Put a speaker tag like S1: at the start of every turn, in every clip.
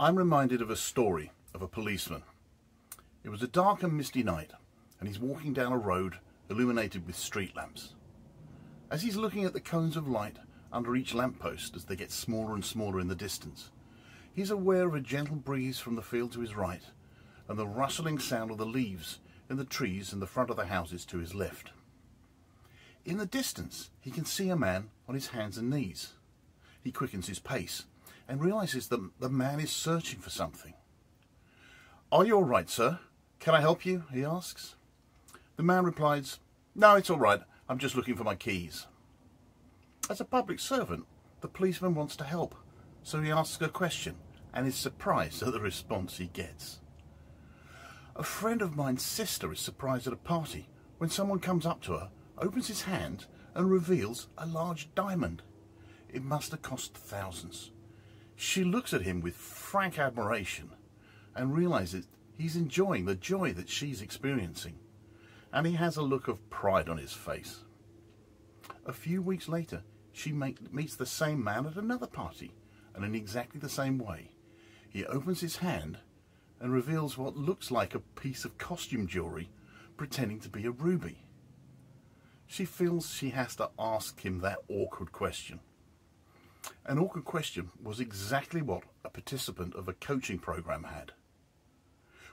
S1: I'm reminded of a story of a policeman. It was a dark and misty night, and he's walking down a road illuminated with street lamps. As he's looking at the cones of light under each lamppost as they get smaller and smaller in the distance, he's aware of a gentle breeze from the field to his right and the rustling sound of the leaves in the trees in the front of the houses to his left. In the distance, he can see a man on his hands and knees. He quickens his pace and realizes that the man is searching for something. "Are you all right, sir? Can I help you?" he asks. The man replies, "No, it's all right. I'm just looking for my keys." As a public servant, the policeman wants to help, so he asks a question and is surprised at the response he gets. A friend of mine's sister is surprised at a party when someone comes up to her, opens his hand and reveals a large diamond. It must have cost thousands. She looks at him with frank admiration and realizes he's enjoying the joy that she's experiencing, and he has a look of pride on his face. A few weeks later, she meets the same man at another party, and in exactly the same way. He opens his hand and reveals what looks like a piece of costume jewellery pretending to be a ruby. She feels she has to ask him that awkward question. An awkward question was exactly what a participant of a coaching program had.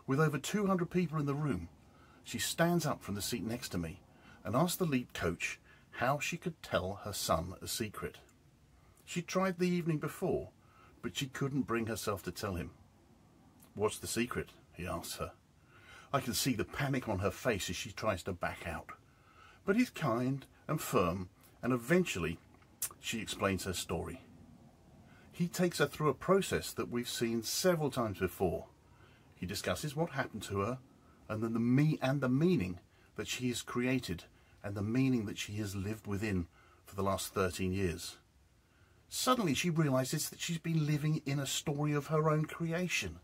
S1: With over 200 people in the room, she stands up from the seat next to me and asks the lead coach how she could tell her son a secret. She tried the evening before, but she couldn't bring herself to tell him. "What's the secret?" he asks her. I can see the panic on her face as she tries to back out. But he's kind and firm, and eventually she explains her story. He takes her through a process that we've seen several times before. He discusses what happened to her, and then the meaning that she has created, and the meaning that she has lived within for the last 13 years. Suddenly she realizes that she's been living in a story of her own creation.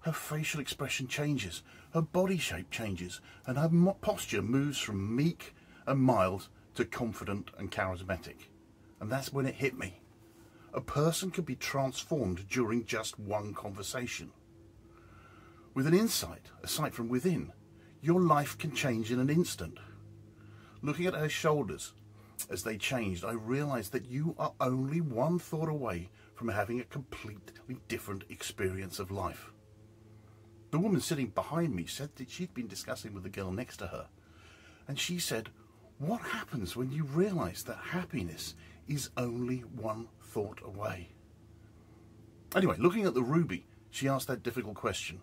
S1: Her facial expression changes, her body shape changes, and her posture moves from meek and mild to confident and charismatic. And that's when it hit me. A person can be transformed during just one conversation. With an insight, a sight from within, your life can change in an instant. Looking at her shoulders as they changed, I realized that you are only one thought away from having a completely different experience of life. The woman sitting behind me said that she'd been discussing with the girl next to her, and she said, "What happens when you realize that happiness is only one thought away?" Anyway, looking at the ruby, she asked that difficult question.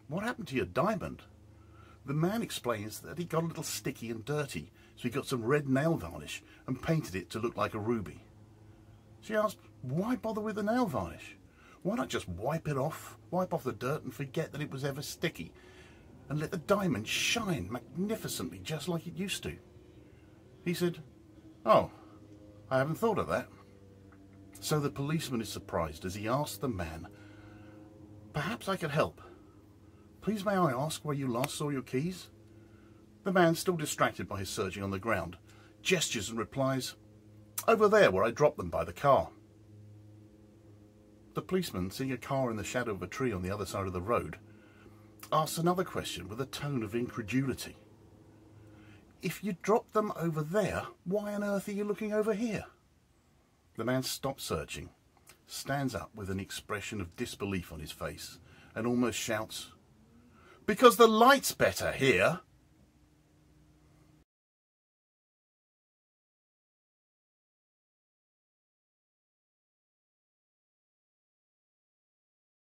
S1: "What happened to your diamond?" The man explains that he got a little sticky and dirty, so he got some red nail varnish and painted it to look like a ruby. She asked, "Why bother with the nail varnish? Why not just wipe off the dirt and forget that it was ever sticky, and let the diamond shine magnificently just like it used to?" He said, "Oh, I haven't thought of that." So the policeman is surprised as he asks the man, "Perhaps I could help. Please may I ask where you last saw your keys?" The man, still distracted by his searching on the ground, gestures and replies, "Over there where I dropped them by the car." The policeman, seeing a car in the shadow of a tree on the other side of the road, asks another question with a tone of incredulity. "If you dropped them over there, why on earth are you looking over here?" The man stops searching, stands up with an expression of disbelief on his face, and almost shouts, "Because the light's better here!"